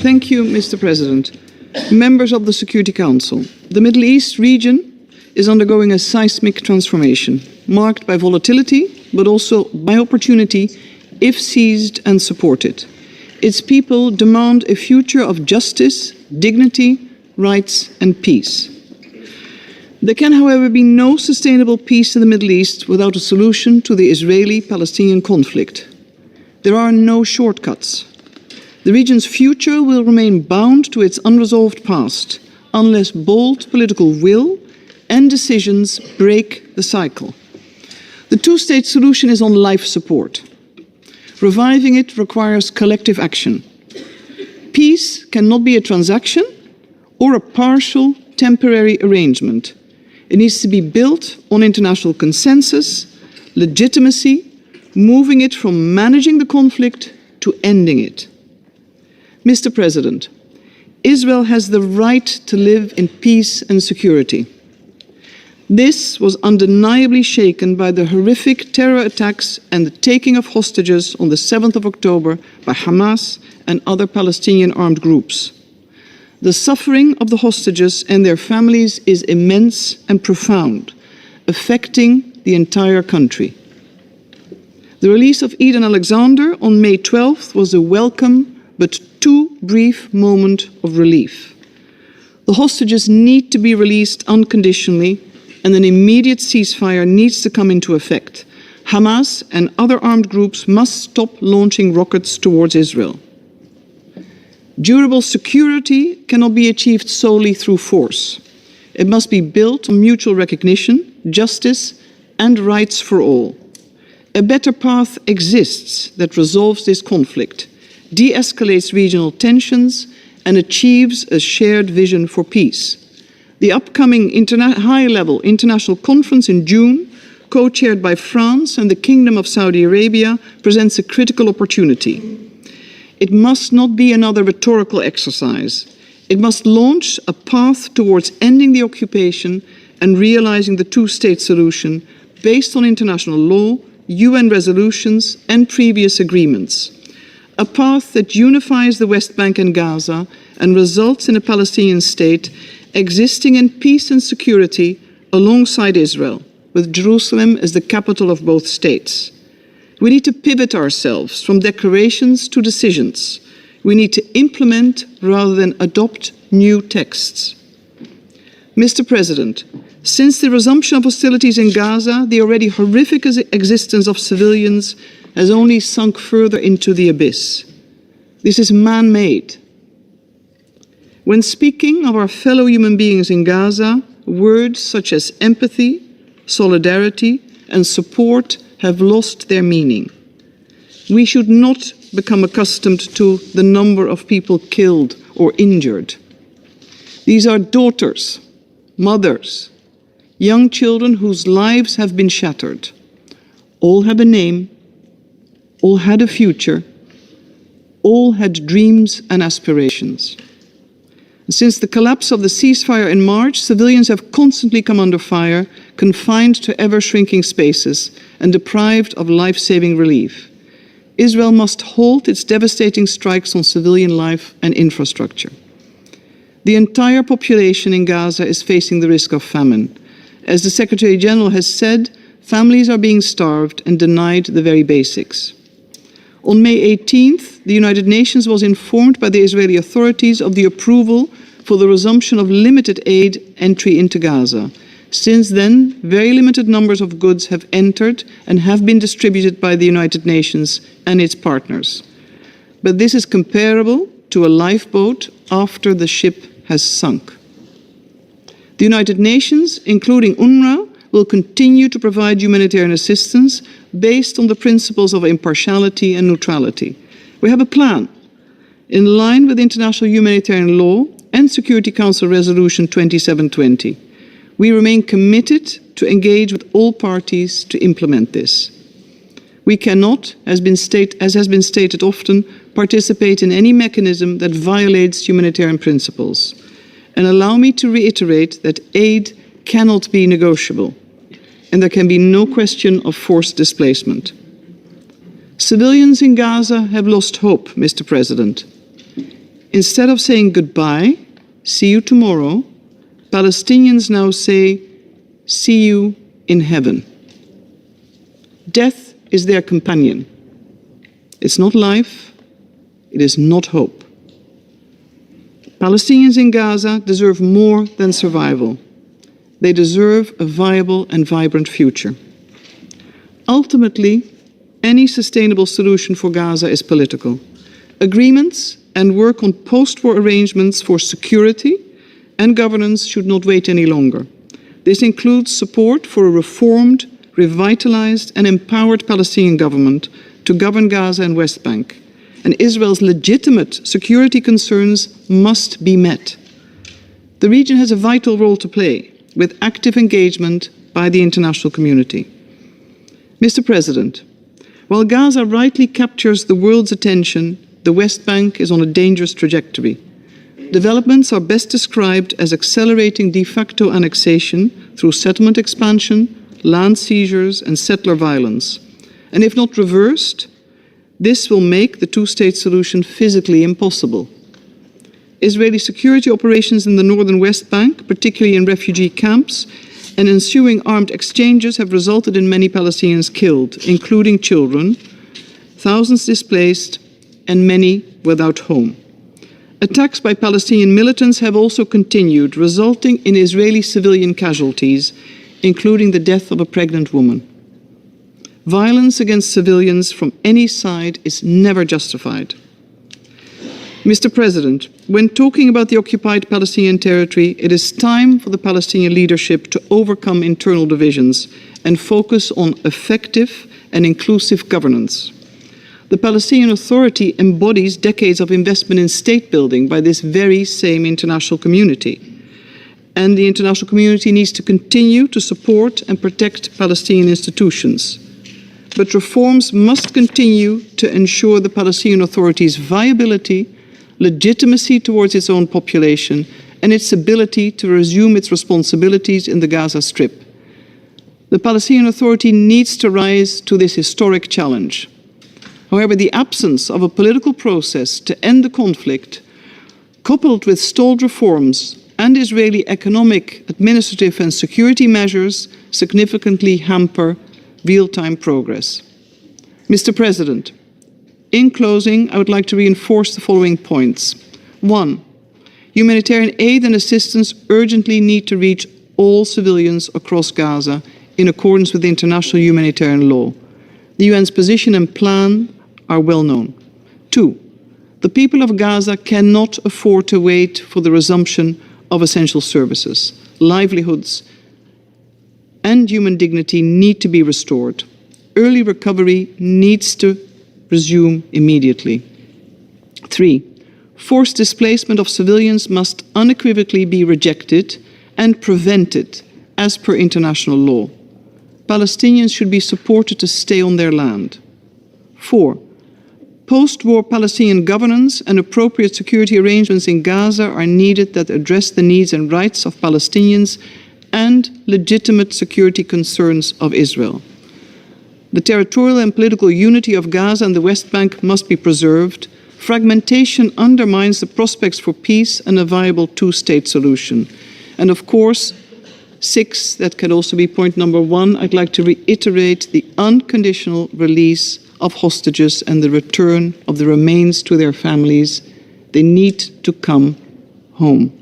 Thank you, Mr. President. Members of the Security Council, the Middle East region is undergoing a seismic transformation, marked by volatility, but also by opportunity if seized and supported. Its people demand a future of justice, dignity, rights and peace. There can, however, be no sustainable peace in the Middle East without a solution to the Israeli-Palestinian conflict. There are no shortcuts. The region's future will remain bound to its unresolved past unless bold political will and decisions break the cycle. The two-state solution is on life support. Reviving it requires collective action. Peace cannot be a transaction or a partial, temporary arrangement. It needs to be built on international consensus, legitimacy, moving it from managing the conflict to ending it. Mr. President, Israel has the right to live in peace and security. This was undeniably shaken by the horrific terror attacks and the taking of hostages on the 7th of October by Hamas and other Palestinian armed groups. The suffering of the hostages and their families is immense and profound, affecting the entire country. The release of Eden Alexander on May 12th was a welcome but too brief moment of relief. The hostages need to be released unconditionally, and an immediate ceasefire needs to come into effect. Hamas and other armed groups must stop launching rockets towards Israel. Durable security cannot be achieved solely through force. It must be built on mutual recognition, justice, and rights for all. A better path exists that resolves this conflict, de-escalates regional tensions, and achieves a shared vision for peace. The upcoming high-level international conference in June, co-chaired by France and the Kingdom of Saudi Arabia, presents a critical opportunity. It must not be another rhetorical exercise. It must launch a path towards ending the occupation and realizing the two-state solution based on international law, UN resolutions, and previous agreements. A path that unifies the West Bank and Gaza and results in a Palestinian state existing in peace and security alongside Israel, with Jerusalem as the capital of both states. We need to pivot ourselves from declarations to decisions. We need to implement rather than adopt new texts. Mr. President, since the resumption of hostilities in Gaza, the already horrific existence of civilians has only sunk further into the abyss. This is man-made. When speaking of our fellow human beings in Gaza, words such as empathy, solidarity, and support have lost their meaning. We should not become accustomed to the number of people killed or injured. These are daughters, mothers, young children whose lives have been shattered. All have a name, all had a future, all had dreams and aspirations. Since the collapse of the ceasefire in March, civilians have constantly come under fire, confined to ever-shrinking spaces and deprived of life-saving relief. Israel must halt its devastating strikes on civilian life and infrastructure. The entire population in Gaza is facing the risk of famine. As the Secretary General has said, families are being starved and denied the very basics. On May 18th, the United Nations was informed by the Israeli authorities of the approval for the resumption of limited aid entry into Gaza. Since then, very limited numbers of goods have entered and have been distributed by the United Nations and its partners. But this is comparable to a lifeboat after the ship has sunk. The United Nations, including UNRWA, will continue to provide humanitarian assistance based on the principles of impartiality and neutrality. We have a plan in line with international humanitarian law and Security Council Resolution 2720. We remain committed to engage with all parties to implement this. We cannot, as has been stated often, participate in any mechanism that violates humanitarian principles. And allow me to reiterate that aid cannot be negotiable, and there can be no question of forced displacement. Civilians in Gaza have lost hope, Mr. President. Instead of saying goodbye, see you tomorrow, Palestinians now say, see you in heaven. Death is their companion. It's not life, it is not hope. Palestinians in Gaza deserve more than survival. They deserve a viable and vibrant future. Ultimately, any sustainable solution for Gaza is political. Agreements and work on post-war arrangements for security and governance should not wait any longer. This includes support for a reformed, revitalized and empowered Palestinian government to govern Gaza and West Bank. And Israel's legitimate security concerns must be met. The region has a vital role to play, with active engagement by the international community. Mr. President, while Gaza rightly captures the world's attention, the West Bank is on a dangerous trajectory. Developments are best described as accelerating de facto annexation through settlement expansion, land seizures and settler violence. And if not reversed, this will make the two-state solution physically impossible. Israeli security operations in the northern West Bank, particularly in refugee camps, and ensuing armed exchanges have resulted in many Palestinians killed, including children, thousands displaced, and many without home. Attacks by Palestinian militants have also continued, resulting in Israeli civilian casualties, including the death of a pregnant woman. Violence against civilians from any side is never justified. Mr. President, when talking about the occupied Palestinian territory, it is time for the Palestinian leadership to overcome internal divisions and focus on effective and inclusive governance. The Palestinian Authority embodies decades of investment in state building by this very same international community. And the international community needs to continue to support and protect Palestinian institutions. But reforms must continue to ensure the Palestinian Authority's viability, legitimacy towards its own population, and its ability to resume its responsibilities in the Gaza Strip. The Palestinian Authority needs to rise to this historic challenge. However, the absence of a political process to end the conflict, coupled with stalled reforms and Israeli economic, administrative and security measures, significantly hamper real-time progress. Mr. President, in closing, I would like to reinforce the following points. 1. Humanitarian aid and assistance urgently need to reach all civilians across Gaza in accordance with international humanitarian law. The UN's position and plan are well known. 2. The people of Gaza cannot afford to wait for the resumption of essential services. Livelihoods and human dignity need to be restored. Early recovery needs to resume immediately. 3. Forced displacement of civilians must unequivocally be rejected and prevented as per international law. Palestinians should be supported to stay on their land. 4. Post-war Palestinian governance and appropriate security arrangements in Gaza are needed that address the needs and rights of Palestinians and legitimate security concerns of Israel. The territorial and political unity of Gaza and the West Bank must be preserved. Fragmentation undermines the prospects for peace and a viable two-state solution. And of course, 6, that can also be point number 1, I'd like to reiterate the unconditional release of hostages and the return of the remains to their families. They need to come home.